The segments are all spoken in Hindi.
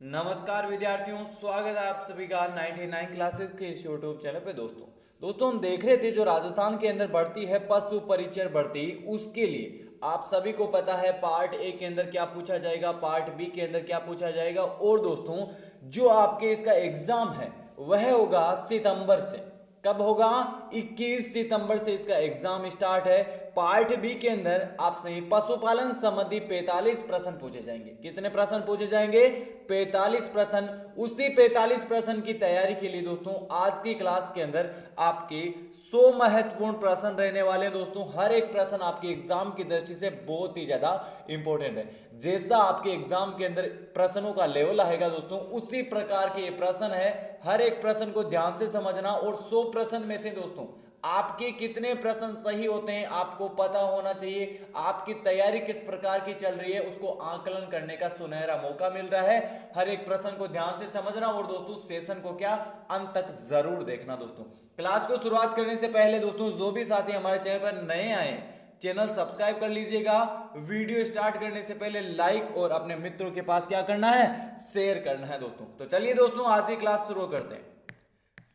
नमस्कार विद्यार्थियों, स्वागत है आप सभी का 99 क्लासेस के इस यूट्यूब चैनल पे। दोस्तों हम देख रहे थे जो राजस्थान के अंदर बढ़ती है पशु परिचर भर्ती, उसके लिए आप सभी को पता है पार्ट ए के अंदर क्या पूछा जाएगा, पार्ट बी के अंदर क्या पूछा जाएगा। और दोस्तों जो आपके इसका एग्जाम है वह होगा सितंबर से। कब होगा? 21 सितंबर से इसका एग्जाम स्टार्ट है। पार्ट बी के अंदर आपसे पशुपालन संबंधी 45 प्रश्न पूछे जाएंगे। कितने प्रश्न पूछे जाएंगे? 45 प्रश्न। उसी 45 प्रश्न की तैयारी के लिए दोस्तों आज की क्लास के अंदर आपके 100 महत्वपूर्ण प्रश्न रहने वाले हैं। दोस्तों हर एक प्रश्न आपके एग्जाम की दृष्टि से बहुत ही ज्यादा इंपॉर्टेंट है। जैसा आपके एग्जाम के अंदर प्रश्नों का लेवल आएगा दोस्तों, उसी प्रकार के ये प्रश्न है। हर एक प्रश्न को ध्यान से समझना और 100 प्रश्न में से दोस्तों आपके कितने प्रश्न सही होते हैं आपको पता होना चाहिए। आपकी तैयारी किस प्रकार की चल रही है उसको आकलन करने का सुनहरा मौका मिल रहा है। हर एक प्रश्न को ध्यान से समझना और दोस्तों सेशन को क्या अंत तक जरूर देखना। दोस्तों क्लास को शुरुआत करने से पहले दोस्तों जो भी साथी हमारे चैनल पर नए आए चैनल सब्सक्राइब कर लीजिएगा। वीडियो स्टार्ट करने से पहले लाइक और अपने मित्रों के पास क्या करना है? शेयर करना है। दोस्तों तो चलिए दोस्तों आज की क्लास शुरू करते हैं।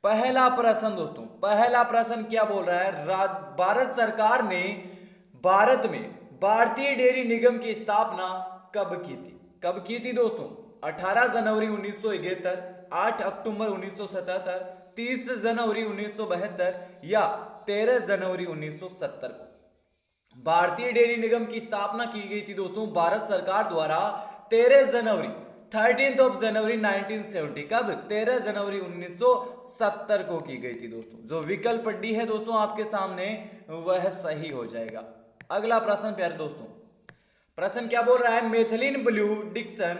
पहला प्रश्न दोस्तों, पहला प्रश्न क्या बोल रहा है? भारत सरकार ने भारत में भारतीय डेयरी निगम की स्थापना कब की थी? कब की थी दोस्तों? 18 जनवरी 1971, 8 अक्टूबर 1977, 30 जनवरी 1972 या 13 जनवरी 1970 को भारतीय डेयरी निगम की स्थापना की गई थी दोस्तों भारत सरकार द्वारा 13 जनवरी 1970। कब? 13 जनवरी 1970 को की गई थी दोस्तों। जो विकल्प डी है दोस्तों आपके सामने वह सही हो जाएगा। अगला प्रश्न प्यारे दोस्तों, प्रश्न क्या बोल रहा है? मेथिलीन ब्लू डिक्सन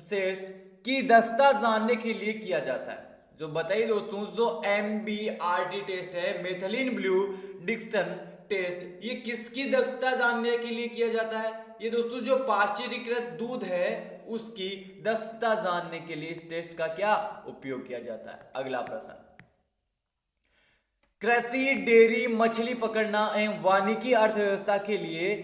टेस्ट की दक्षता जानने के लिए किया जाता है। जो बताइए दोस्तों, जो MBRT टेस्ट है मेथिलीन ब्लू डिक्सन टेस्ट, ये किसकी दक्षता जानने के लिए किया जाता है? ये दोस्तों जो पाश्चुरीकृत दूध है उसकी दक्षता जानने के लिए इस टेस्ट का क्या उपयोग किया जाता है। अगला प्रश्न, कृषि, डेयरी, मछली पकड़ना एवं वानिकी अर्थव्यवस्था के लिए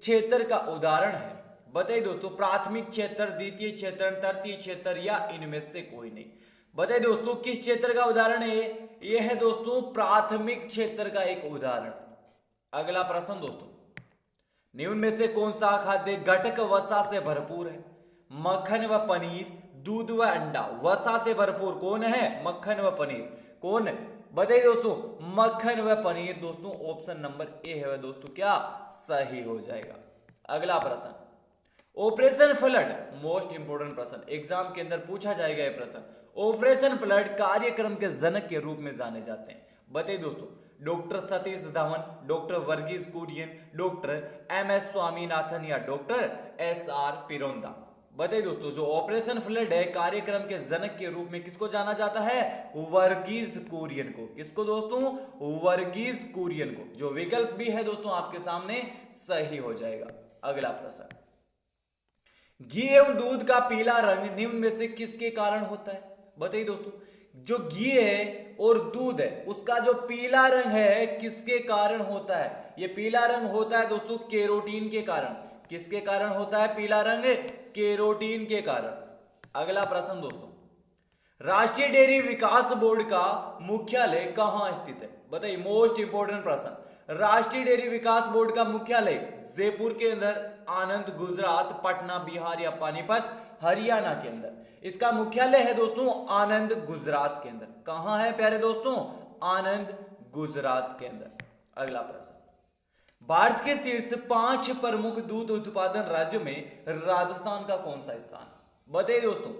क्षेत्र का उदाहरण है। बताइए दोस्तों, प्राथमिक क्षेत्र, द्वितीय क्षेत्र, तृतीय क्षेत्र या इनमें से कोई नहीं। बताइए दोस्तों किस क्षेत्र का उदाहरण है? यह है दोस्तों प्राथमिक क्षेत्र का एक उदाहरण। अगला प्रश्न दोस्तों, निम्न में से कौन सा खाद्य घटक वसा से भरपूर है? मक्खन व पनीर, दूध व अंडा। वसा से भरपूर कौन है? मक्खन व पनीर। कौन है? बताइए दोस्तों, मक्खन व पनीर। दोस्तों ऑप्शन नंबर ए है वह दोस्तों क्या सही हो जाएगा। अगला प्रश्न, ऑपरेशन फ्लड, मोस्ट इंपोर्टेंट प्रश्न, एग्जाम के अंदर पूछा जाएगा यह प्रश्न। ऑपरेशन फ्लड कार्यक्रम के जनक के रूप में जाने जाते हैं। बताइए दोस्तों, doctor Satish Dhawan, doctor Verghese Kurien, doctor MS Swaminathan या डॉक्टर SR पिरोंदा। बताइए दोस्तों, जो ऑपरेशन फ्लड है कार्यक्रम के जनक के रूप में किसको जाना जाता है? वर्गीस कुरियन को। किसको दोस्तों? वर्गीस कुरियन को। जो विकल्प भी है दोस्तों आपके सामने सही हो जाएगा। अगला प्रश्न, घी एवं दूध का पीला रंग निम्न में से किसके कारण होता है? बताइए दोस्तों, जो घी है और दूध है उसका जो पीला रंग है किसके कारण होता है? ये पीला रंग होता है दोस्तों केरोटीन के कारण। किसके कारण होता है पीला रंग? केरोटीन के कारण। अगला प्रश्न दोस्तों, राष्ट्रीय डेयरी विकास बोर्ड का मुख्यालय कहां स्थित है? बताइए, मोस्ट इंपोर्टेंट प्रश्न। राष्ट्रीय डेयरी विकास बोर्ड का मुख्यालय जयपुर के अंदर, आनंद गुजरात, पटना बिहार या पानीपत हरियाणा के अंदर। इसका मुख्यालय है दोस्तों आनंद गुजरात के अंदर। कहां है प्यारे दोस्तों? आनंद गुजरात के अंदर। अगला प्रश्न, भारत के शीर्ष 5 प्रमुख दूध उत्पादन राज्यों में राजस्थान का कौन सा स्थान? बताइए दोस्तों,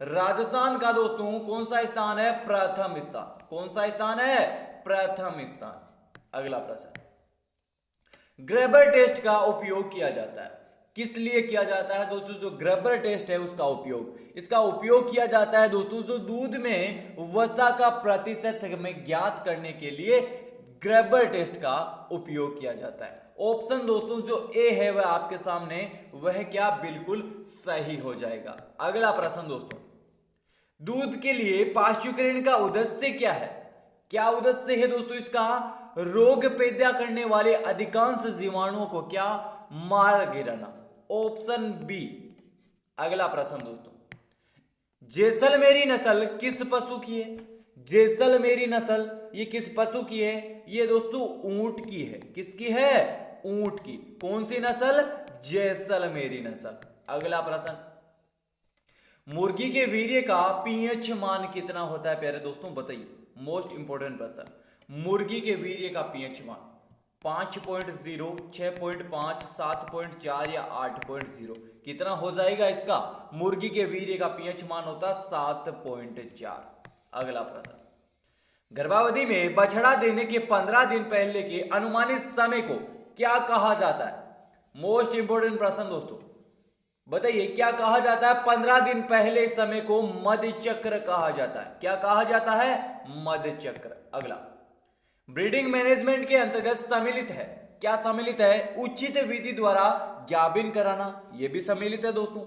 राजस्थान का दोस्तों कौन सा स्थान है? प्रथम स्थान। कौन सा स्थान है? प्रथम स्थान। अगला प्रश्न, ग्रेबर टेस्ट का उपयोग किया जाता है। किस लिए किया जाता है दोस्तों? जो ग्रेबर टेस्ट है उसका उपयोग, इसका उपयोग किया जाता है दोस्तों जो दूध में वसा का प्रतिशत में ज्ञात करने के लिए ग्रेबर टेस्ट का उपयोग किया जाता है। ऑप्शन दोस्तों जो ए है वह आपके सामने वह क्या बिल्कुल सही हो जाएगा। अगला प्रश्न दोस्तों, दूध के लिए पाश्चुकरण का उद्देश्य क्या है? क्या उद्देश्य है दोस्तों इसका? रोग पैदा करने वाले अधिकांश जीवाणुओं को क्या मार गिराना। Option B. अगला प्रश्न दोस्तों, जैसलमेरी नस्ल किस पशु की है? जैसलमेरी नस्ल ये किस पशु की है? ये दोस्तों ऊंट की है। किसकी है? ऊंट की। कौन सी नस्ल? जैसलमेरी नस्ल। अगला प्रश्न, मुर्गी के वीर्य का पीएच मान कितना होता है प्यारे दोस्तों? बताइए, मोस्ट इंपोर्टेंट प्रश्न। मुर्गी के वीर्य का पीएच मान 5.0, 6.5, 7.4 या 8.0 कितना हो जाएगा इसका? मुर्गी के वीर्य का पीएच मान होता 7.4। अगला प्रश्न, गर्भावधि में बछड़ा देने के 15 दिन पहले के अनुमानित समय को क्या कहा जाता है? मोस्ट इंपोर्टेंट प्रश्न दोस्तों, बताइए क्या कहा जाता है? 15 दिन पहले समय को मध्य चक्र कहा जाता है। क्या कहा जाता है? मध्य चक्र। अगला, ब्रीडिंग मैनेजमेंट के अंतर्गत सम्मिलित है। क्या सम्मिलित है? उचित विधि द्वारा ज्ञापन कराना, यह भी सम्मिलित है दोस्तों।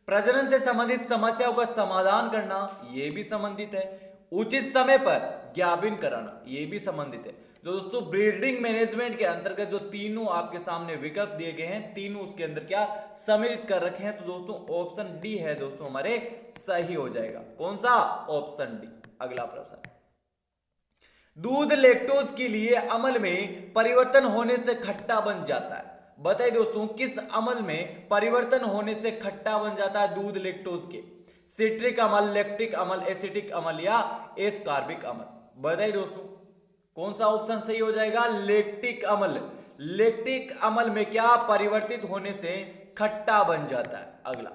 प्रजनन से संबंधित समस्याओं का समाधान करना, यह भी संबंधित है। उचित समय पर ज्ञापन कराना, यह भी संबंधित है। दोस्तों ब्रीडिंग मैनेजमेंट के अंतर्गत जो तीनों आपके सामने विकल्प दिए गए हैं, तीनों उसके अंदर क्या सम्मिलित कर रखे हैं? तो दोस्तों ऑप्शन डी है दोस्तों हमारे सही हो जाएगा। कौन सा? Option D. अगला प्रश्न, दूध लैक्टोज के लिए अमल में परिवर्तन होने से खट्टा बन जाता है। बताइए दोस्तों किस अमल में परिवर्तन होने से खट्टा बन जाता है दूध लैक्टोज के? सिट्रिक अमल, लैक्टिक अमल, एसिटिक अमल या एस्कार्बिक अमल? बताइए दोस्तों कौन सा ऑप्शन सही हो जाएगा? लैक्टिक अमल। लैक्टिक अमल में क्या परिवर्तित होने से खट्टा बन जाता है। अगला,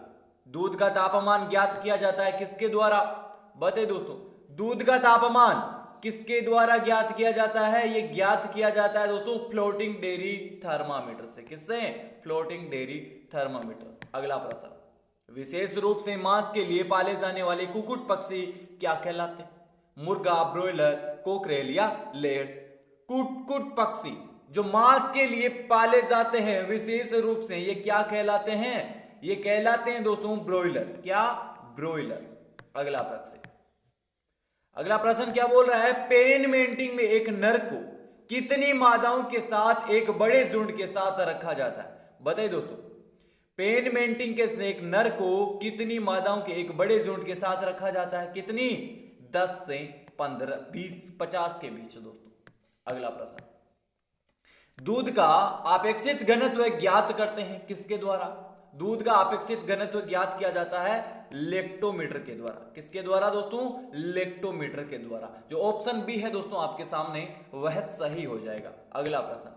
दूध का तापमान ज्ञात किया जाता है किसके द्वारा? बताइए दोस्तों दूध का तापमान किसके द्वारा ज्ञात किया जाता है? ये ज्ञात किया जाता है दोस्तों फ्लोटिंग डेयरी थर्मामीटर से। किससे? Floating dairy thermometer. अगला प्रश्न, विशेष रूप से मांस के लिए पाले जाने वाले कुक्कुट पक्षी क्या कहलाते हैं? मुर्गा, ब्रोइलर, कोकरेल या लेयर्स? कुक्कुट पक्षी जो मांस के लिए पाले जाते हैं विशेष रूप से, ये क्या कहलाते हैं? ये कहलाते हैं दोस्तों ब्रोइलर। क्या? ब्रोइलर। अगला प्रश्न, अगला प्रश्न क्या बोल रहा है? पेन मेंटिंग में एक नर को कितनी मादाओं के साथ एक बड़े झुंड के साथ रखा जाता है? बताइए दोस्तों पेन मेंटिंग के एक नर को कितनी मादाओं के एक बड़े झुंड के साथ रखा जाता है? कितनी? 10 से 15, 20, 50 के बीच दोस्तों। अगला प्रश्न, दूध का अपेक्षित घनत्व ज्ञात करते हैं किसके द्वारा? दूध का अपेक्षित घनत्व ज्ञात किया जाता है लेक्टोमीटर के द्वारा। किसके द्वारा दोस्तों? लेक्टोमीटर के द्वारा। जो ऑप्शन बी है दोस्तों आपके सामने वह सही हो जाएगा। अगला प्रश्न,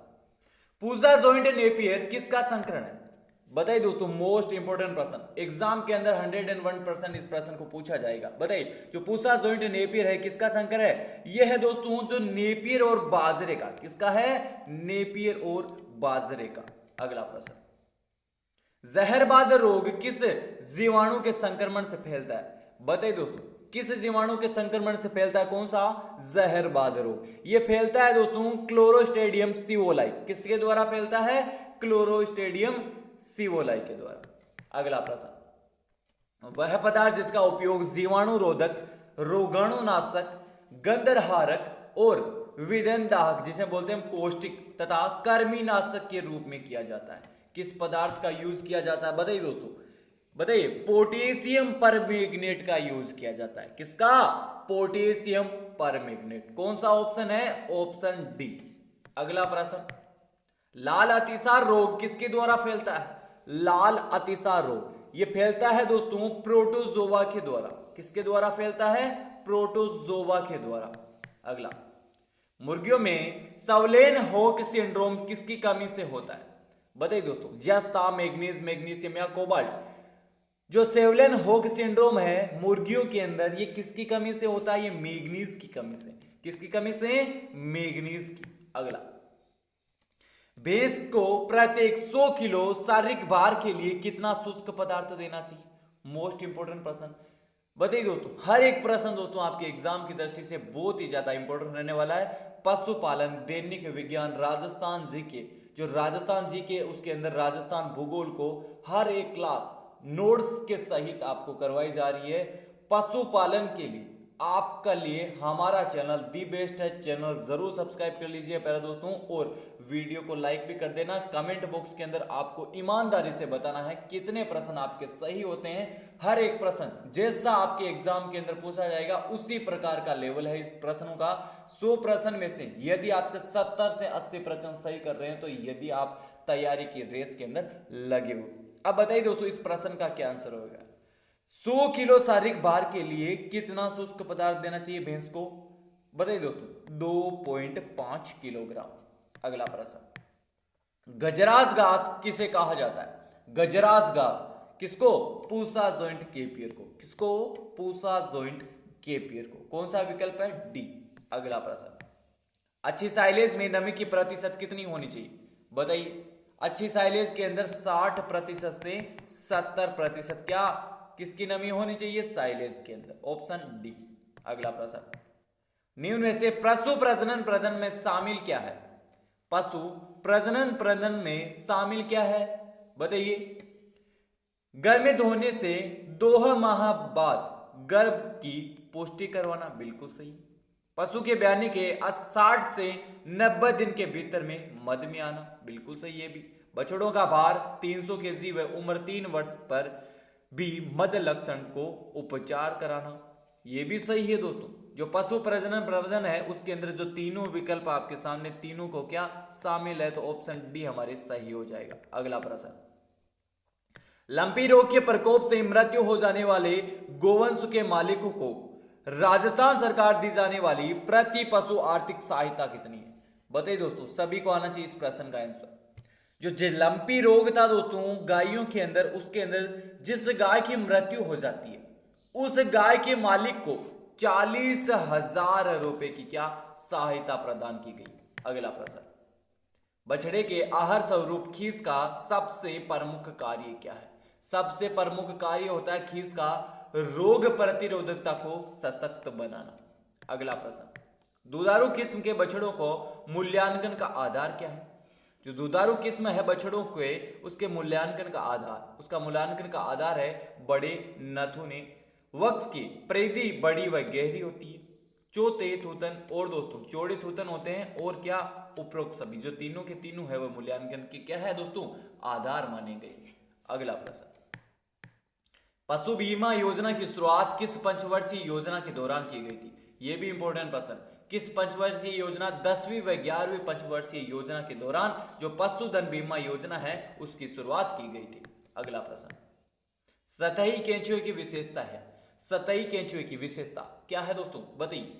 पूजा जॉइंट नेपियर किसका संकरण है? बताइए दोस्तों मोस्ट इंपोर्टेंट प्रश्न, एग्जाम के अंदर 101% इस प्रश्न को पूछा जाएगा। बताइए जो पूसा जॉइंट नेपियर है किसका संकर है? यह है दोस्तों जो नेपियर और बाजरे का। किसका है? नेपियर और बाजरे का। अगला प्रश्न, जहरबाद रोग किस जीवाणु के संक्रमण से फैलता है? बताइए दोस्तों किस जीवाणु के संक्रमण से फैलता है? कौन सा? जहरबाद रोग। यह फैलता है दोस्तों क्लोरोस्टेडियम सीवोलाई। किसके द्वारा फैलता है? क्लोरोस्टेडियम सीवोलाई के द्वारा। अगला प्रश्न, वह पदार्थ जिसका उपयोग जीवाणु रोधक, रोगाणुनाशक, गंधरहारक और विदनदाहक जिसे बोलते हैं कोष्टिक तथा कर्मीनाशक के रूप में किया जाता है? किस पदार्थ का यूज किया जाता है? बताइए दोस्तों, बताइए पोटेशियम परमैंगनेट का यूज किया जाता है। किसका? Potassium permanganate. कौन सा ऑप्शन है? Option D. अगला प्रश्न, लाल अतिसार रोग किसके द्वारा फैलता है? लाल अतिसार रोग ये फैलता है दोस्तों प्रोटोजोवा के द्वारा। किसके द्वारा फैलता है? प्रोटोजोवा के द्वारा। अगला, मुर्गियों में सवलेन होक सिंड्रोम किसकी कमी से होता है? बताइए दोस्तों जस्ता, मैग्नीज, मैग्नीशियम या कोबाल्ट। जो सेवलेन होक सिंड्रोम है मुर्गियों के अंदर, ये किसकी कमी से होता है? ये मैग्नीज की कमी से। किसकी कमी से? मैग्नीज की। अगला, भैंस को प्रत्येक 100 किलो शारीरिक भार के लिए कितना शुष्क पदार्थ देना चाहिए? मोस्ट इंपोर्टेंट प्रश्न। बताइए दोस्तों हर एक प्रश्न दोस्तों आपके एग्जाम की दृष्टि से बहुत ही ज्यादा इंपॉर्टेंट रहने वाला है। पशुपालन, दैनिक विज्ञान, राजस्थान जीके, जो राजस्थान जीके उसके अंदर राजस्थान भूगोल को हर एक क्लास नोट्स के सहित आपको करवाई जा रही है। पशुपालन के लिए आपका लिए हमारा चैनल दी बेस्ट है, चैनल जरूर सब्सक्राइब कर लीजिए प्यारे दोस्तों, और वीडियो को लाइक भी कर देना। कमेंट बॉक्स के अंदर आपको ईमानदारी से बताना है कितने प्रश्न आपके सही होते हैं। हर एक प्रश्न जैसा आपके एग्जाम के अंदर पूछा जाएगा उसी प्रकार का लेवल है इस प्रश्नों का। 100 प्रश्न में से यदि आपसे 70 से 80 प्रश्न सही कर रहे हैं तो यदि आप तैयारी की रेस के अंदर लगे हो। अब बताइए दोस्तों इस प्रश्न का क्या आंसर होगा। 100 किलो शारीरिक भार के लिए कितना शुष्क पदार्थ देना चाहिए भैंस को? बताइए दोस्तों 2.5 किलोग्राम। अगला प्रश्न, गजराज घास किसे कहा जाता है? गजराज घास किसको? पूसा जॉइंट केपियर को। किसको? पूसा जॉइंट केपियर को। कौन सा विकल्प है? डी। अगला प्रश्न, अच्छी साइलेज में नमी की प्रतिशत कितनी होनी चाहिए? बताइए। अच्छी साइलेज के अंदर 60% से 70% क्या किसकी नमी होनी चाहिए? साइलेज के अंदर। Option D. अगला प्रश्न, निम्न में से पशु प्रजनन प्रजनन में शामिल क्या है? पशु प्रजनन प्रजनन में शामिल क्या है? बताइए। गर्भ धोने से 2 माह बाद गर्भ की पुष्टि करवाना, बिल्कुल सही। पशु के ब्याने के 60 से 90 दिन के भीतर में मद में आना, बिल्कुल सही है भी। बछड़ों का भार 300 केजी व उम्र 3 वर्ष पर भी मद लक्षण को उपचार कराना, यह भी सही है दोस्तों। जो पशु प्रजनन प्रवर्धन है उसके अंदर जो तीनों विकल्प आपके सामने, तीनों को क्या शामिल है? तो ऑप्शन डी हमारे सही हो जाएगा। अगला प्रश्न, लंपी रोग के प्रकोप से मृत्यु हो जाने वाले गोवंश के मालिकों को राजस्थान सरकार दी जाने वाली प्रति पशु आर्थिक सहायता कितनी है? बताइए दोस्तों, सभी को आना चाहिए इस प्रश्न का आंसर। जो लंपी रोग था दोस्तों गायों के अंदर, उसके अंदर जिस गाय की मृत्यु हो जाती है उस गाय के मालिक को 40,000 रुपए की क्या सहायता प्रदान की गई। अगला प्रश्न, बछड़े के आहार स्वरूप खीस का सबसे प्रमुख कार्य क्या है? सबसे प्रमुख कार्य होता है खीस का रोग प्रतिरोधकता को सशक्त बनाना। अगला प्रश्न, दुधारू किस्म के बछड़ों को मूल्यांकन का आधार क्या है? जो दुधारू किस्म है बछड़ों के, उसके मूल्यांकन का आधार, उसका मूल्यांकन का आधार है बड़े नथुने, वक्ष की परिधि बड़ी व गहरी होती है, चौथे थूथन और दोस्तों चौड़े थूथन होते हैं, और क्या उपरोक्त सभी, जो तीनों के तीनों है वह मूल्यांकन की क्या है दोस्तों? आधार माने गए। अगला प्रश्न, पशु बीमा योजना की शुरुआत किस पंचवर्षीय योजना के दौरान की गई थी? यह भी इंपॉर्टेंट प्रश्न। किस पंचवर्षीय योजना? 10वीं व 11वीं पंचवर्षीय योजना के दौरान जो पशुधन बीमा योजना है उसकी शुरुआत की गई थी। अगला प्रश्न, सतही केंचुए की विशेषता है। सतही केंचुए की विशेषता क्या है दोस्तों? बताइए।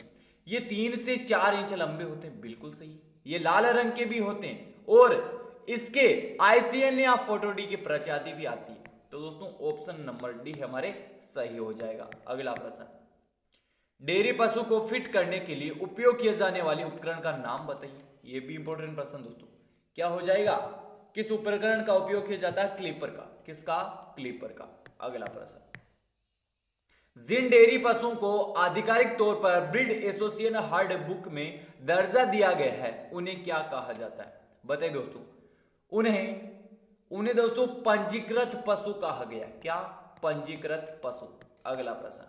ये 3 से 4 इंच लंबे होते हैं, बिल्कुल सही। ये लाल रंग के भी होते हैं और इसके आईसीएन या फोटोडी की प्रजाति भी आती है। तो दोस्तों ऑप्शन नंबर डी हमारे सही हो जाएगा। अगला प्रश्न, डेयरी पशु को फिट करने के लिए उपयोग किए जाने वाले उपकरण का नाम बताइए। यह भी इंपॉर्टेंट प्रश्न दोस्तों। क्या हो जाएगा? किस उपकरण का उपयोग किया जाता है? क्लिपर का। किसका? क्लिपर का। अगला प्रश्न, जिन डेयरी पशुओं को आधिकारिक तौर पर ब्रीड एसोसिएशन हर्ड बुक में दर्जा दिया गया है उन्हें क्या कहा जाता है? बताइए दोस्तों। उन्हें दोस्तों पंजीकृत पशु कहा गया। क्या? पंजीकृत पशु। अगला प्रश्न,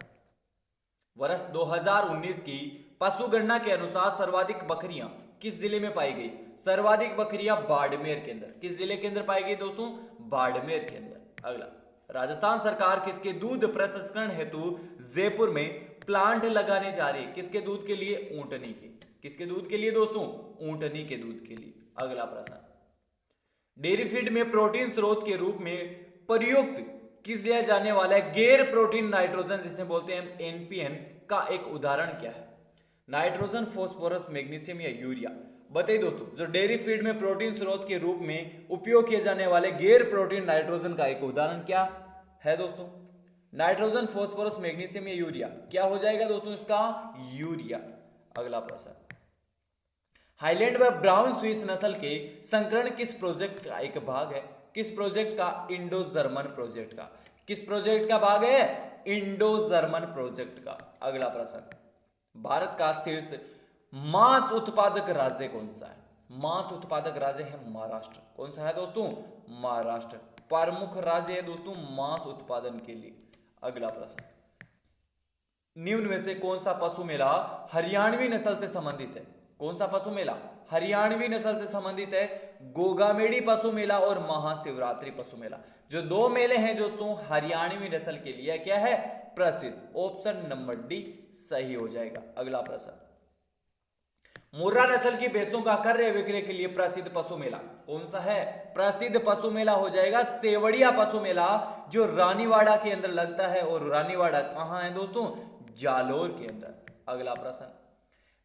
वर्ष 2019 की पशु गणना के अनुसार सर्वाधिक बकरियां किस जिले में पाई गई? सर्वाधिक बकरियां बाड़मेर के अंदर। किस जिले के अंदर पाई गई दोस्तों? बाड़मेर के अंदर। अगला, राजस्थान सरकार किसके दूध प्रसंस्करण हेतु जयपुर में प्लांट लगाने जा रही है? किसके दूध के लिए? ऊंटनी के। किसके दूध के लिए दोस्तों? ऊंटनी के दूध के लिए। अगला प्रश्न, डेयरी फीड में प्रोटीन स्रोत के रूप में प्रयुक्त किस लिया जाने वाला है गैर प्रोटीन नाइट्रोजन, जिसे बोलते हैं एनपीएन, का एक उदाहरण क्या है? नाइट्रोजन, फास्फोरस, मैग्नीशियम या यूरिया। बताइए दोस्तों, जो डेयरी फीड में प्रोटीन स्रोत के रूप में उपयोग किए जाने वाले गैर प्रोटीन नाइट्रोजन का एक उदाहरण क्या है दोस्तों? नाइट्रोजन, फास्फोरस, मैग्नीशियम या यूरिया। क्या हो जाएगा दोस्तों इसका? यूरिया। अगला प्रश्न, हाईलैंड व ब्राउन स्विस नस्ल के संकरण किस प्रोजेक्ट का एक भाग है? किस प्रोजेक्ट का? इंडो जर्मन प्रोजेक्ट का। किस प्रोजेक्ट का भाग है? इंडो जर्मन प्रोजेक्ट का। अगला प्रश्न, भारत का शीर्ष मांस उत्पादक राज्य कौन सा है? मांस उत्पादक राज्य है महाराष्ट्र। कौन सा है दोस्तों? महाराष्ट्र प्रमुख राज्य है दोस्तों मांस उत्पादन के लिए। अगला प्रश्न, निम्न में से कौन सा पशु मेला हरियाणवी नस्ल से संबंधित है? कौन सा पशु मेला हरियाणवी नस्ल से संबंधित है? गोगामेड़ी पशु मेला और महाशिवरात्रि पशु मेला। जो दो मेले हैं दोस्तों हरियाणवी नस्ल के लिए क्या है? प्रसिद्ध। ऑप्शन नंबर डी सही हो जाएगा। अगला प्रश्न, मुर्रा नस्ल की भैंसों का क्रय विक्रय के लिए प्रसिद्ध पशु मेला कौन सा है? प्रसिद्ध पशु मेला हो जाएगा सेवड़िया पशु मेला, जो रानीवाड़ा के अंदर लगता है। और रानीवाड़ा कहां है दोस्तों? जालोर के अंदर। अगला प्रश्न,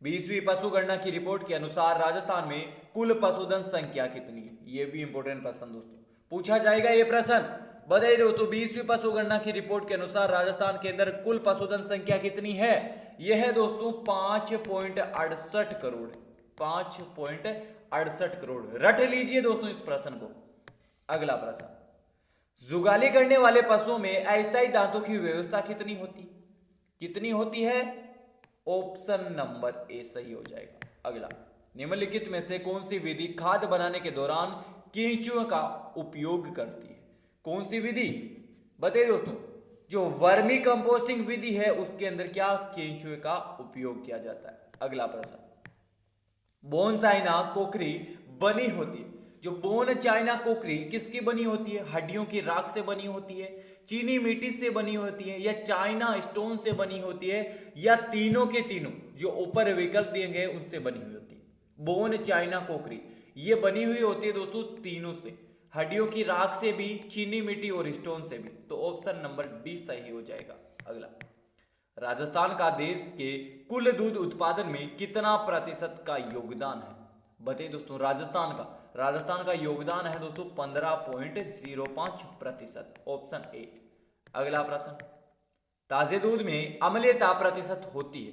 20वीं पशु गणना की रिपोर्ट के अनुसार राजस्थान में कुल पशुधन संख्या कितनी है? यह भी इंपॉर्टेंट प्रश्न दोस्तों पूछा जाएगा। यह प्रश्न बताइए दोस्तों, 20वीं पशु गणना की रिपोर्ट के अनुसार राजस्थान के अंदर कुल पशुधन संख्या कितनी है? यह है दोस्तों 5.68 करोड़। 5.68 करोड़। रट लीजिए दोस्तों इस प्रश्न को। अगला प्रश्न, जुगाली करने वाले पशुओं में अस्थायी दांतों की व्यवस्था कितनी होती है? ऑप्शन नंबर ए सही हो जाएगा। अगला, निम्नलिखित में से कौन सी विधि खाद बनाने के दौरान केंचुओं का उपयोग करती है? कौन सी विधि बताइए दोस्तों? जो वर्मी कंपोस्टिंग विधि है उसके अंदर क्या केंचुए का उपयोग किया जाता है। अगला प्रश्न, बोन चाइना कोकरी बनी होती है। जो बोन चाइना कोकरी किसकी बनी होती है? हड्डियों की राख से बनी होती है, चीनी मिट्टी से बनी होती है, या चाइना स्टोन से बनी होती है, या तीनों के तीनों जो ऊपर विकल्प दिए गए उनसे बनी हुई होती है। बोन चाइना कोकरी ये बनी हुई होती है दोस्तों तीनों से, हड्डियों की राख से भी, चीनी मिट्टी और स्टोन से भी। तो ऑप्शन नंबर डी सही हो जाएगा। अगला, राजस्थान का देश के कुल दूध उत्पादन में कितना प्रतिशत का योगदान है? बताइए दोस्तों, राजस्थान का योगदान है दोस्तों 15.05%। Option A. अगला प्रश्न, ताजे दूध में अम्लीयता प्रतिशत होती है।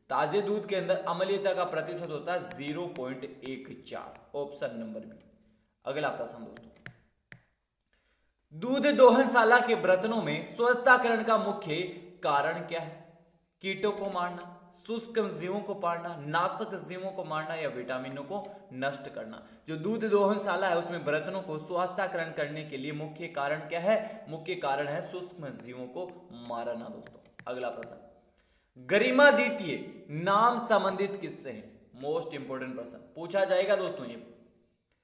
ताजे दूध के अंदर अम्लीयता का प्रतिशत होता है 0.14। Option number B. अगला प्रश्न दोस्तों, दूध दोहनशाला के बर्तनों में स्वच्छताकरण का मुख्य कारण क्या है? कीटों को मारना, शुष्क जीवों को मारना, नाशक जीवों को मारना, या विटामिनों को नष्ट करना। जो दूध दोहनशाला है उसमें बर्तनों को स्वास्थ्यकरण करने के लिए मुख्य कारण क्या है? मुख्य कारण है सूक्ष्म जीवों को मारना दोस्तों। अगला प्रश्न, गरिमा द्वितीय नाम संबंधित किससे है? मोस्ट इंपोर्टेंट प्रश्न पूछा जाएगा दोस्तों। ये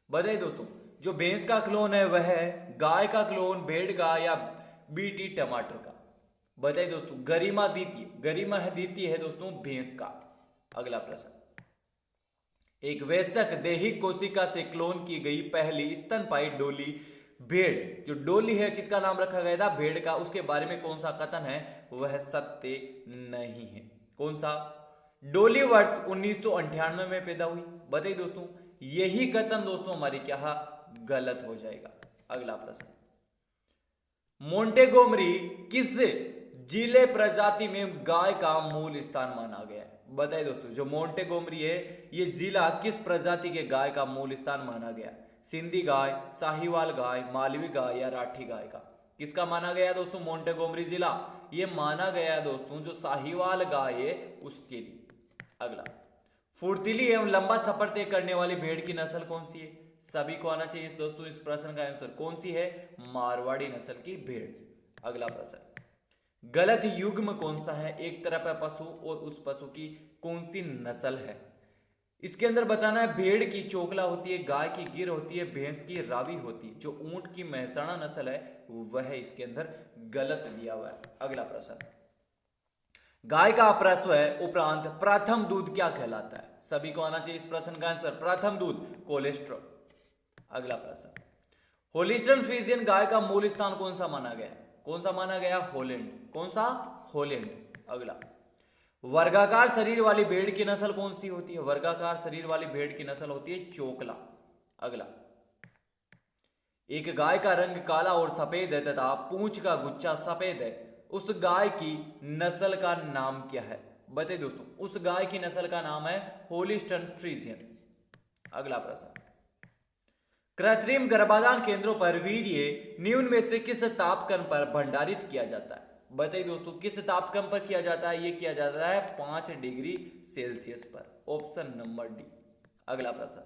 बताइए दोस्तों, जो भैंस का क्लोन है वह है गाय का क्लोन, भेड़ का, या बीटी टमाटर का? बताइए दोस्तों, गरिमा द्वितीय है दोस्तों भैंस का। अगला प्रश्न, एक वयस्क दैहिक कोशिका से क्लोन की गई पहली स्तनपायी डोली भेड़, जो डोली है किसका नाम रखा गया था? भेड़ का। उसके बारे में कौन सा कथन है? वह सत्य नहीं है। कौन सा? डोली वर्ष 1998 में पैदा हुई। बताइए दोस्तों, यही कथन दोस्तों हमारी क्या गलत हो जाएगा। अगला प्रश्न, मोंटेगोमरी किस जिले प्रजाति में गाय का मूल स्थान माना गया है? बताइए दोस्तों, जो मोंटेगोमरी है ये जिला किस प्रजाति के गाय का मूल स्थान माना गया? सिंधी गाय, साहिवाल गाय, मालवी गाय, या राठी गाय का? किसका माना गया दोस्तों मोंटेगोमरी जिला? ये माना गया दोस्तों जो साहिवाल गाय है उसके लिए। अगला, फुर्तीली एवं लंबा सफर तय करने वाली भेड़ की नस्ल कौन सी है? सभी को आना चाहिए दोस्तों इस प्रश्न का आंसर। कौन सी है? मारवाड़ी नस्ल की भेड़। अगला प्रश्न, गलत युग्म कौन सा है? एक तरफ है पशु और उस पशु की कौन सी नस्ल है? इसके अंदर बताना है भेड़ की चोकला होती है, गाय की गिर होती है, भैंस की रावी होती है। जो ऊंट की महसाणा नस्ल है वह इसके अंदर गलत दिया हुआ है। अगला प्रश्न, गाय का प्रसव उपरांत प्रथम दूध क्या कहलाता है? सभी को आना चाहिए इस प्रश्न का आंसर। प्रथम दूध कोलेस्ट्रॉल। अगला प्रश्न, होलिस्टन फ्रीजियन गाय का मूल स्थान कौन सा माना गया? कौन सा माना गया? हॉलैंड। कौन सा? हॉलैंड। अगला, वर्गाकार शरीर वाली भेड़ की नस्ल कौन सी होती है? वर्गाकार शरीर वाली भेड़ की नस्ल होती है चोकला। अगला, एक गाय का रंग काला और सफेद है तथा पूंछ का गुच्छा सफेद है, उस गाय की नस्ल का नाम क्या है? बताइए दोस्तों, उस गाय की नस्ल का नाम है होलिस्टन फ्रीजियन। अगला प्रश्न, कृत्रिम गर्भाधान केंद्रों पर वीर्य निम्न में से किस तापक्रम पर भंडारित किया जाता है? बताइए दोस्तों, किस तापक्रम पर किया जाता है? यह किया जाता है 5 डिग्री सेल्सियस पर। Option number D. अगला प्रश्न,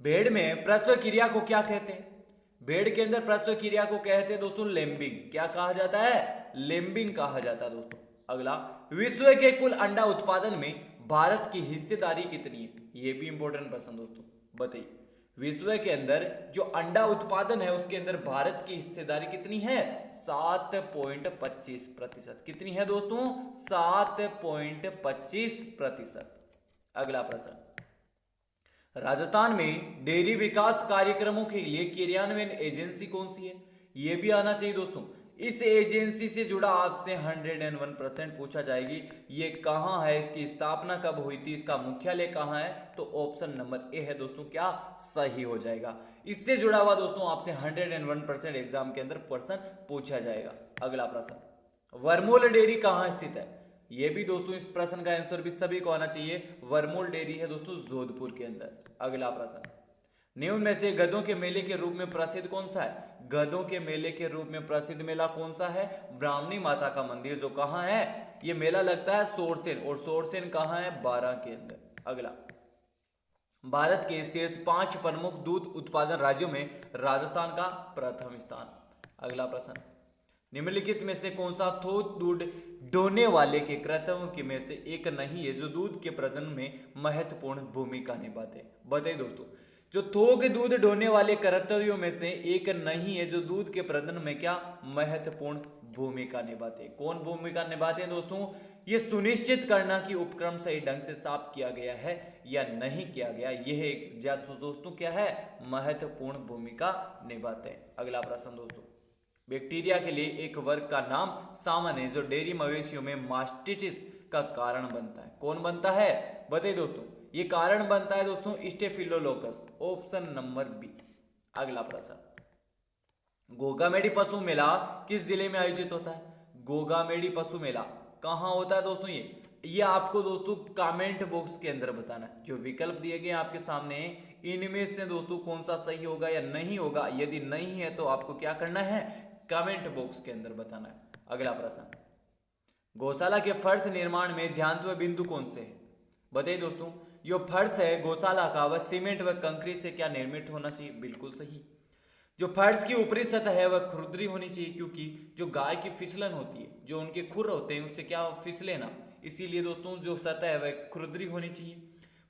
भेड़ में प्रसव क्रिया को क्या कहते हैं? भेड़ के अंदर प्रसव क्रिया को कहते हैं दोस्तों लेम्बिंग। क्या कहा जाता है? लेम्बिंग कहा जाता है दोस्तों। अगला, विश्व के कुल अंडा उत्पादन में भारत की हिस्सेदारी कितनी है? ये भी इंपॉर्टेंट प्रश्न दोस्तों, बताइए। विश्व के अंदर जो अंडा उत्पादन है उसके अंदर भारत की हिस्सेदारी कितनी है? 7.25%। कितनी है दोस्तों? 7.25%। अगला प्रश्न, राजस्थान में डेयरी विकास कार्यक्रमों के लिए क्रियान्वयन एजेंसी कौन सी है? यह भी आना चाहिए दोस्तों। इस एजेंसी से जुड़ा आपसे 101% पूछा जाएगी। ये कहां है, इसकी स्थापना कब हुई थी, इसका मुख्यालय कहां है? तो ऑप्शन नंबर ए है दोस्तों, क्या सही हो जाएगा। इससे जुड़ा हुआ दोस्तों आपसे 101% एग्जाम के अंदर प्रश्न पूछा जाएगा। अगला प्रश्न, वर्मोल डेयरी कहां स्थित है? यह भी दोस्तों इस प्रश्न का आंसर भी सभी को आना चाहिए। वर्मोल डेयरी है दोस्तों जोधपुर के अंदर। अगला प्रश्न, निम्न में से गधों के मेले के रूप में प्रसिद्ध कौन सा है? गधों के मेले के रूप में प्रसिद्ध मेला कौन सा है? ब्राह्मणी माता का मंदिर, जो कहां है? यह मेला लगता है सोरसेन, और सोरसेन कहां है? बारां के अंदर। अगला, भारत के शीर्ष 5 प्रमुख दूध उत्पादन राज्यों में राजस्थान का प्रथम स्थान। अगला प्रश्न, निम्नलिखित में से कौन सा थोक दूध ढोने वाले के कर्तव्यों के में से एक नहीं है जो दूध के प्रबंधन में महत्वपूर्ण भूमिका निभाते? बताइए दोस्तों, जो थोक दूध ढोने वाले कर्तव्यों में से एक नहीं है जो दूध के प्रबंधन में क्या महत्वपूर्ण भूमिका निभाते? कौन भूमिका निभाते हैं दोस्तों? ये सुनिश्चित करना कि उपक्रम सही ढंग से साफ किया गया है या नहीं किया गया, यह एक दोस्तों क्या है? महत्वपूर्ण भूमिका निभाते हैं। अगला प्रश्न दोस्तों, बैक्टीरिया के लिए एक वर्ग का नाम सामान्य है जो डेयरी मवेशियों में मास्टिटिस का कारण बनता है। कौन बनता है? बताइए दोस्तों। ये कारण बनता है दोस्तों स्टेफिलोकोकस, ऑप्शन नंबर बी। अगला प्रश्न, गोगामेडी पशु मेला किस जिले में आयोजित होता है? गोगामेडी पशु मेला कहां होता है दोस्तों? ये आपको दोस्तों कमेंट बॉक्स के अंदर बताना है। जो विकल्प दिए गए आपके सामने, इनमें से दोस्तों कौन सा सही होगा या नहीं होगा। यदि नहीं है तो आपको क्या करना है? कमेंट बॉक्स के अंदर बताना है। अगला प्रश्न, गौशाला के फर्श निर्माण में ध्यान बिंदु कौन से है? बताइए दोस्तों। जो फर्श है गौशाला का वह सीमेंट व कंक्रीट से क्या निर्मित होना चाहिए? बिल्कुल सही। जो फर्श की ऊपरी सतह है वह खुरदरी होनी चाहिए, क्योंकि जो गाय की फिसलन होती है, जो उनके खुर होते हैं उससे क्या फिसले ना, इसीलिए दोस्तों जो सतह है वह खुरदरी होनी चाहिए।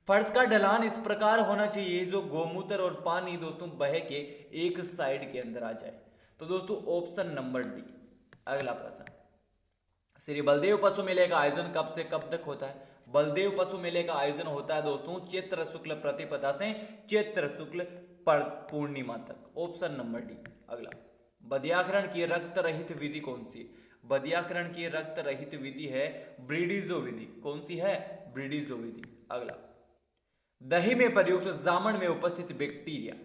फर्श का ढलान इस प्रकार होना चाहिए जो गोमूत्र और पानी दोस्तों बह के एक साइड के अंदर आ जाए। तो दोस्तों ऑप्शन नंबर डी। अगला प्रश्न, श्री बलदेव पशु मेले का आयोजन कब से कब तक होता है? बलदेव पशु मेले का आयोजन होता है दोस्तों चैत्र शुक्ल प्रतिपदा से चैत्र शुक्ल पूर्णिमा तक, ऑप्शन नंबर डी। अगला, बधियाकरण की रक्त रहित विधि कौन सी? बधियाकरण की रक्त रहित विधि है ब्रीडिजो विधि। कौन सी है? ब्रीडिजो विधि। अगला, दही में प्रयुक्त जामन में उपस्थित बैक्टीरिया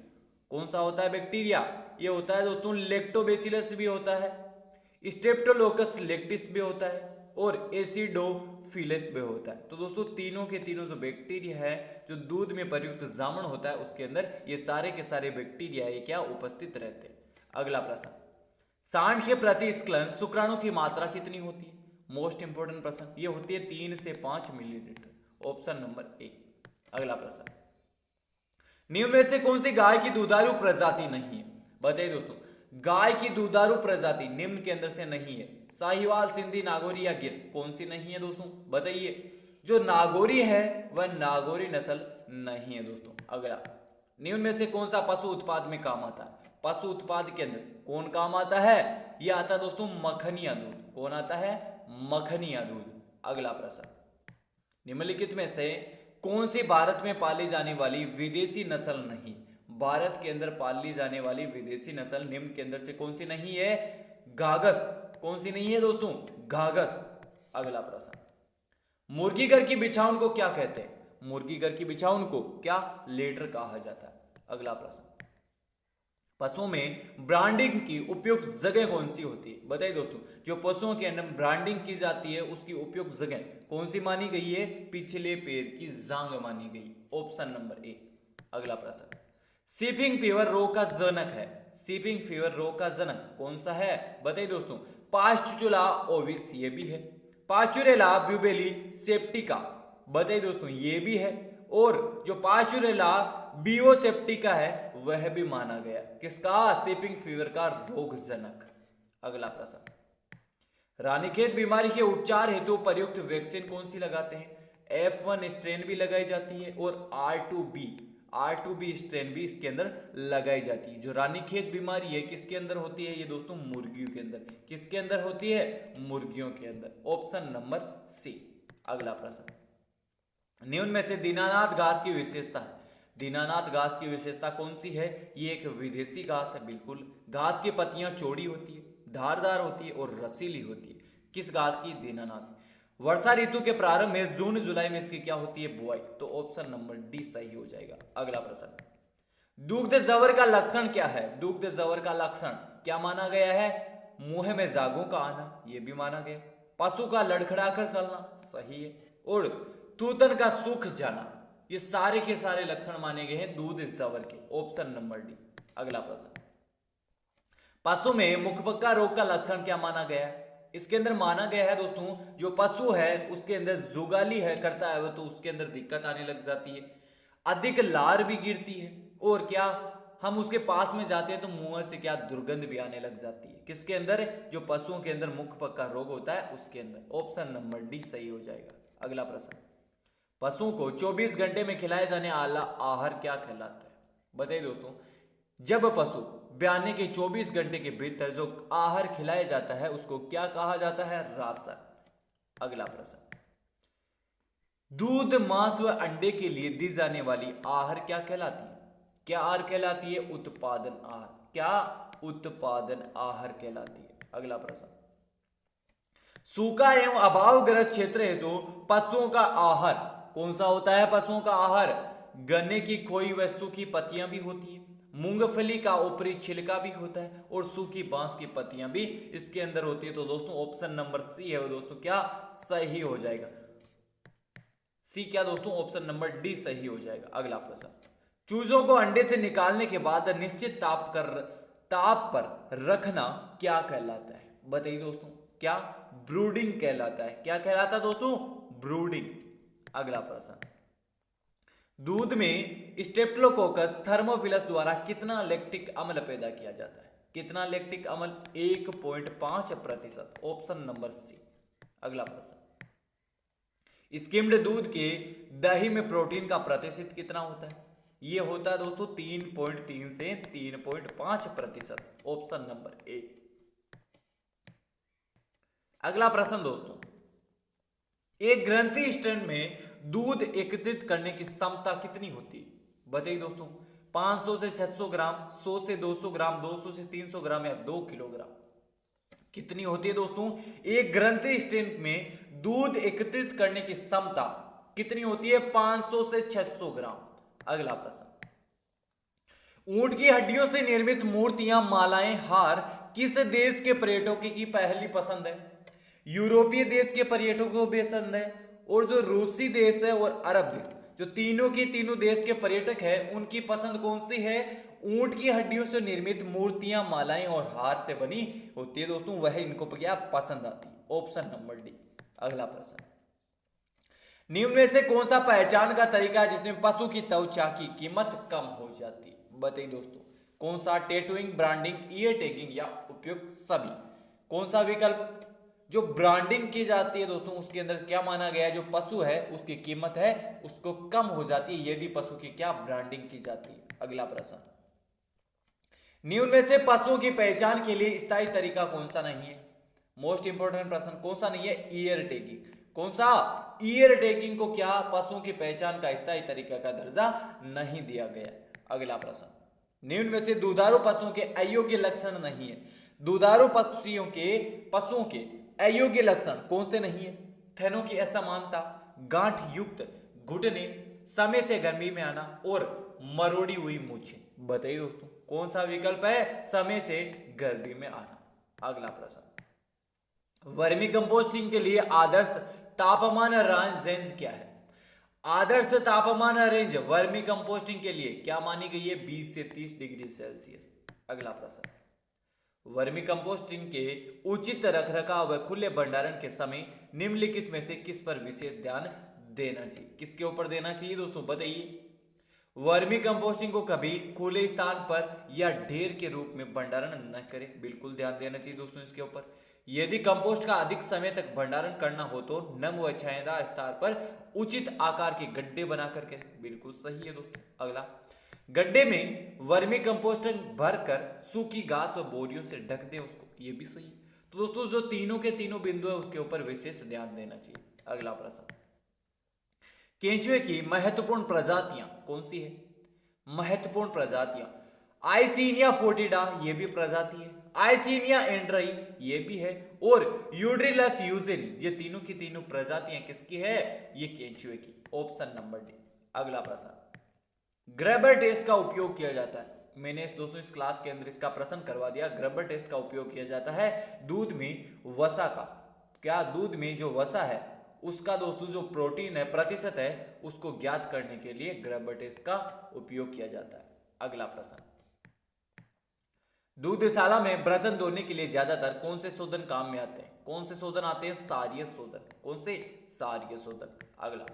कौन सा होता है? बैक्टीरिया ये होता है दोस्तों लैक्टोबैसिलस भी होता है, स्ट्रेप्टोकोकस लैक्टिस भी होता है, और एसिडोफिलस भी होता है। तो दोस्तों तीनों के तीनों जो बैक्टीरिया है जो दूध में प्रयुक्त जामन होता है उसके अंदर ये सारे के सारे बैक्टीरिया ये क्या उपस्थित रहते हैं। अगला प्रश्न, सांड के प्रति स्खलन शुक्राणु की मात्रा कितनी होती है? मोस्ट इंपोर्टेंट प्रश्न, ये होती है 3 से 5 मिलीलीटर, ऑप्शन नंबर ए। अगला प्रश्न, निम्न में से कौन सी गाय की दुधारू प्रजाति नहीं है? बताइए दोस्तों। गाय की दुधारू प्रजाति निम्न के अंदर से नहीं है। साहिवाल, सिंधी, नागौरी या गिर, कौन सी नहीं है दोस्तों? बताइए। जो नागौरी है वह नागौरी नस्ल नहीं है दोस्तों। अगला, निम्न में से कौन सा पशु उत्पाद में काम आता है? पशु उत्पाद के अंदर कौन काम आता है? यह आता है दोस्तों मखनिया दूध। कौन आता है? मखनिया दूध। अगला प्रश्न, निम्नलिखित में से कौन सी भारत में पाली जाने वाली विदेशी नस्ल नहीं? भारत के अंदर पाली जाने वाली विदेशी नस्ल निम्न के अंदर से कौन सी नहीं है? घाघस। कौन सी नहीं है दोस्तों? घाघस। अगला प्रश्न, मुर्गी घर की बिछावन को क्या कहते हैं? मुर्गी घर की बिछावन को क्या? लेटर कहा जाता है। अगला प्रश्न, पशुओं में ब्रांडिंग की उपयुक्त जगह कौन सी होती है? बताइए दोस्तों। जो पशुओं के अंदर ब्रांडिंग की जाती है उसकी उपयुक्त जगह कौन सी मानी गई है? पिछले पैर की जांघ मानी गई, ऑप्शन नंबर ए। अगला प्रश्न, सीपिंग फीवर रोग का जनक है। सीपिंग फीवर रोग का जनक कौन सा है? बताइए दोस्तों। पास्चुला ओविस ये भी है, पास्चुरेला ब्यूबेली सेप्टिका, बताइए दोस्तों ये भी है, और जो पास्चुरेला बियोसेप्टिका है वह भी माना गया किसका? सीपिंग फीवर का रोग जनक। अगला प्रश्न, रानीखेत बीमारी के उपचार हेतु प्रयुक्त वैक्सीन कौन सी लगाते हैं? F1 स्ट्रेन भी लगाई जाती है और R2B स्ट्रेन भी इसके अंदर लगाई जाती है। जो रानीखेत बीमारी है किसके अंदर होती है? ये दोस्तों मुर्गियों के अंदर। किसके अंदर होती है? मुर्गियों के अंदर। Option number C. अगला प्रश्न, निम्न में से दीनानाथ घास की विशेषता है। दीनानाथ घास की विशेषता कौन सी है? ये एक विदेशी घास है। बिल्कुल, घास की पत्तियां चौड़ी होती है, धारदार होती है और रसीली होती है। किस घास की? दीनानाथ। वर्षा ऋतु के प्रारंभ में जून जुलाई में इसकी क्या होती है? बुआई। तो ऑप्शन नंबर डी सही हो जाएगा। अगला प्रश्न, दुग्ध जवर का लक्षण क्या है? दुग्ध जवर का लक्षण क्या माना गया है? मुंह में जागों का आना, यह भी माना गया। पशु का लड़खड़ाकर चलना, सही है। और तूतन का सूख जाना, ये सारे के सारे लक्षण माने गए हैं दूध जवर के। Option number D. अगला प्रश्न, पशु में मुखपक्का रोग का लक्षण क्या माना गया है? इसके अंदर माना गया है दोस्तों, जो पशु है उसके अंदर जुगाली है करता है वो, तो उसके अंदर दिक्कत आने लग जाती है, अधिक लार भी गिरती है, और क्या हम उसके पास में जाते हैं तो मुंह से क्या दुर्गंध भी आने लग जाती है। किसके अंदर? जो पशुओं के अंदर मुखपक्का रोग होता है उसके अंदर। ऑप्शन नंबर डी सही हो जाएगा। अगला प्रश्न, पशुओं को 24 घंटे में खिलाया जाने वाला आहार क्या कहलाता है? बताइए दोस्तों, जब पशु ब्याने के 24 घंटे के भीतर जो आहार खिलाया जाता है उसको क्या कहा जाता है? राशन। अगला प्रश्न, दूध, मांस व अंडे के लिए दी जाने वाली आहार क्या कहलाती है? क्या आहार कहलाती है? उत्पादन आहार। क्या? उत्पादन आहार कहलाती है। अगला प्रश्न, सूखा एवं अभावग्रस्त क्षेत्र है तो पशुओं का आहार कौन सा होता है? पशुओं का आहार गन्ने की खोई व सूखी पत्तियां भी होती है, मूंगफली का ऊपरी छिलका भी होता है और सूखी बांस की पत्तियां भी इसके अंदर होती है। तो दोस्तों ऑप्शन नंबर सी है वो दोस्तों क्या सही हो जाएगा? सी क्या दोस्तों? ऑप्शन नंबर डी सही हो जाएगा। अगला प्रश्न, चूजों को अंडे से निकालने के बाद निश्चित ताप पर रखना क्या कहलाता है? बताइए दोस्तों, क्या? ब्रूडिंग कहलाता है। क्या कहलाता है दोस्तों? ब्रूडिंग। अगला प्रश्न, दूध में स्टेप्टोकोकस थर्मोफिलस द्वारा कितना लैक्टिक अम्ल पैदा किया जाता है? कितना लैक्टिक अम्ल? 1.5%। Option number C. अगला प्रश्न, स्किम्ड दूध के दही में प्रोटीन का प्रतिशत कितना होता है? यह होता है दोस्तों 3.3 से 3.5%। Option number A. अगला प्रश्न दोस्तों, एक ग्रंथि स्टैंड में दूध एकत्रित करने की क्षमता कितनी होती है? बताइए दोस्तों, 500 से 600 ग्राम, 100 से 200 ग्राम, 200 से 300 ग्राम या 2 किलोग्राम? कितनी होती है दोस्तों? एक ग्रंथि स्टैंड में दूध एकत्रित करने की क्षमता कितनी होती है? 500 से 600 ग्राम। अगला प्रश्न, ऊंट की हड्डियों से निर्मित मूर्तियां, मालाएं, हार किस देश के पर्यटकों की पहली पसंद है? यूरोपीय देश के पर्यटकों को पसंद है, और जो रूसी देश है और अरब देश, जो तीनों के तीनों देश के पर्यटक है उनकी पसंद कौन सी है? ऊंट की हड्डियों से निर्मित मूर्तियां, मालाएं और हार से बनी होती है दोस्तों, वह इनको क्या पसंद आती है। Option number D. अगला प्रश्न, निम्न में से कौन सा पहचान का तरीका है जिसमें पशु की त्वचा की कीमत कम हो जाती है? बताइए दोस्तों, कौन सा? टैटूइंग, ब्रांडिंग, ईयर टैगिंग या उपयुक्त सभी? कौन सा विकल्प? जो ब्रांडिंग की जाती है दोस्तों उसके अंदर क्या माना गया है? जो पशु है उसकी कीमत है उसको कम हो जाती है यदि पशु की क्या ब्रांडिंग की जाती है। अगला प्रश्न, निम्न में से पशुओं की पहचान के लिए स्थायी तरीका कौन सा नहीं है? मोस्ट इंपोर्टेंट प्रश्न, कौन सा नहीं है? Year tagging. कौन सा? ईयर टैगिंग को क्या पशुओं की पहचान का स्थायी तरीका का दर्जा नहीं दिया गया। अगला प्रश्न, निम्न में से दुधारू पशुओं के अयोग्य लक्षण नहीं है। दुधारू पशुओं के अयोग्य लक्षण कौन से नहीं है? थनों की असमानता, गांठ युक्त घुटने, समय से गर्मी में आना और मरोड़ी हुई मूछें। बताइए दोस्तों, कौन सा विकल्प है? समय से गर्मी में आना। अगला प्रश्न, वर्मी कंपोस्टिंग के लिए आदर्श तापमान रेंज क्या है? आदर्श तापमान रेंज वर्मी कंपोस्टिंग के लिए क्या मानी गई है? 20 से 30 डिग्री सेल्सियस। अगला प्रश्न, वर्मी कंपोस्टिंग के उचित रखरखाव व खुले भंडारण के समय निम्नलिखित में से किस पर विशेष ध्यान देना चाहिए? किसके ऊपर देना चाहिए दोस्तों? बताइए। वर्मी कंपोस्टिंग को कभी खुले स्थान पर या ढेर के रूप में भंडारण न करें, बिल्कुल ध्यान देना चाहिए दोस्तों इसके ऊपर। यदि कंपोस्ट का अधिक समय तक भंडारण करना हो तो नम व छायादार स्थान पर उचित आकार के गड्ढे बना करके, बिल्कुल सही है दोस्तों। अगला, गड्ढे में वर्मी कंपोस्ट भरकर सूखी घास व बोरियों से ढक दें उसको, ये भी सही है। तो दोस्तों जो तीनों के तीनों बिंदु है उसके ऊपर विशेष ध्यान देना चाहिए। अगला प्रश्न, केंचुए की महत्वपूर्ण प्रजातियां कौन सी है? महत्वपूर्ण प्रजातियां आइसिनिया फोर्टिडा, ये भी प्रजाति है, आइसिनिया एंड्राई, ये भी है, और यूड्रिलस यूजेनी, ये तीनों की तीनों प्रजातियां किसकी है? ये केंचुए की। Option number D. अगला प्रश्न, ग्रेबर टेस्ट का उपयोग किया जाता है। मैंने दोस्तों इस क्लास के अंदर इसका प्रश्न करवा दिया। ग्रेबर टेस्ट का उपयोग किया जाता है दूध में वसा का, क्या दूध में जो वसा है उसका दोस्तों जो प्रोटीन है प्रतिशत है उसको ज्ञात करने के लिए ग्रेबर टेस्ट का उपयोग किया जाता है। अगला प्रश्न, दूधशाला में बर्तन धोने के लिए ज्यादातर कौन से शोधन काम में आते हैं? कौन से शोधन आते हैं? सारीय शोधन। कौन से? सारीय शोधन। अगला,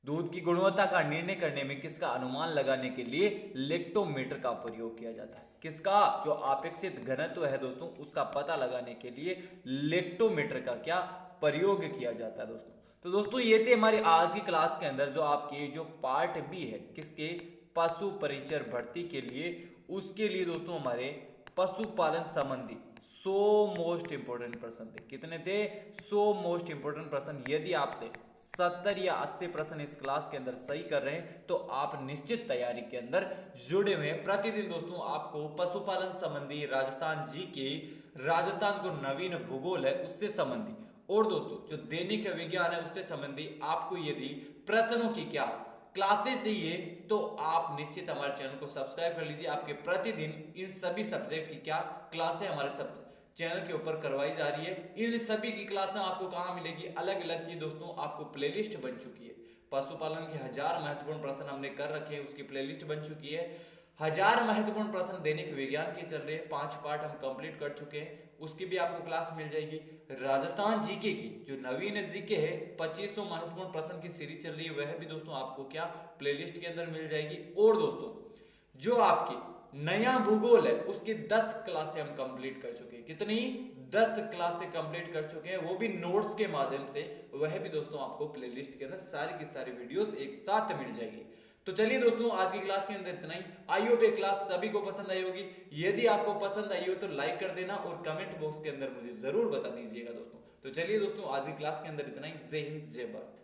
दूध की गुणवत्ता का निर्णय करने में किसका अनुमान लगाने के लिए लेक्टोमीटर का प्रयोग किया जाता है? किसका? जो अपेक्षित घनत्व है दोस्तों उसका पता लगाने के लिए लेक्टोमीटर का क्या प्रयोग किया जाता है दोस्तों। तो दोस्तों ये थे हमारी आज की क्लास के अंदर जो आपकी जो पार्ट बी है किसके? पशु परिचर भर्ती के लिए, उसके लिए दोस्तों हमारे पशुपालन संबंधी 100 मोस्ट इंपोर्टेंट प्रश्न थे। कितने थे? 100 मोस्ट इंपोर्टेंट प्रश्न। यदि आपसे 70 या 80 प्रश्न इस क्लास के अंदर सही कर रहे हैं तो आप निश्चित तैयारी के अंदर जुड़े हुए हैं। प्रतिदिन दोस्तों आपको पशुपालन संबंधी, राजस्थान जीके, राजस्थान को नवीन भूगोल है उससे संबंधी, और दोस्तों जो दैनिक विज्ञान है उससे संबंधी आपको यदि प्रश्नों की क्या क्लासेस चाहिए तो आप निश्चित हमारे चैनल को सब्सक्राइब कर लीजिए। आपके प्रतिदिन इन सभी सब्जेक्ट की क्या क्लासें हमारे सब चैनल के ऊपर करवाई जा रही है। इन सभी की क्लासें आपको कहां मिलेगी? अलग अलग की दोस्तों आपको प्लेलिस्ट बन चुकी है। पशुपालन के 1000 महत्वपूर्ण प्रश्न हमने कर रखे हैं, उसकी प्लेलिस्ट बन चुकी है। 1000 महत्वपूर्ण प्रश्न दैनिक विज्ञान के चल रहे हैं, 5 पार्ट हम कंप्लीट कर चुके हैं, उसकी भी आपको क्लास मिल जाएगी। राजस्थान जीके की जो नवीन जीके है 2500 महत्वपूर्ण प्रश्न की सीरीज चल रही है, वह भी दोस्तों आपको क्या प्लेलिस्ट के अंदर मिल जाएगी। और दोस्तों जो आपकी नया भूगोल है उसकी 10 क्लासें हम कंप्लीट कर चुके हैं। कितनी? 10 क्लासें कंप्लीट कर चुके हैं, वो भी नोट्स के माध्यम से। वह भी दोस्तों आपको प्लेलिस्ट के अंदर सारी की सारी वीडियोस एक साथ मिल जाएगी। तो चलिए दोस्तों आज की क्लास के अंदर इतना ही। आई होप ये क्लास सभी को पसंद आई होगी। यदि आपको पसंद आई हो तो लाइक कर देना और कमेंट बॉक्स के अंदर मुझे जरूर बता दीजिएगा दोस्तों। तो चलिए दोस्तों आज की क्लास के अंदर इतना ही। जय हिंद, जय भारत।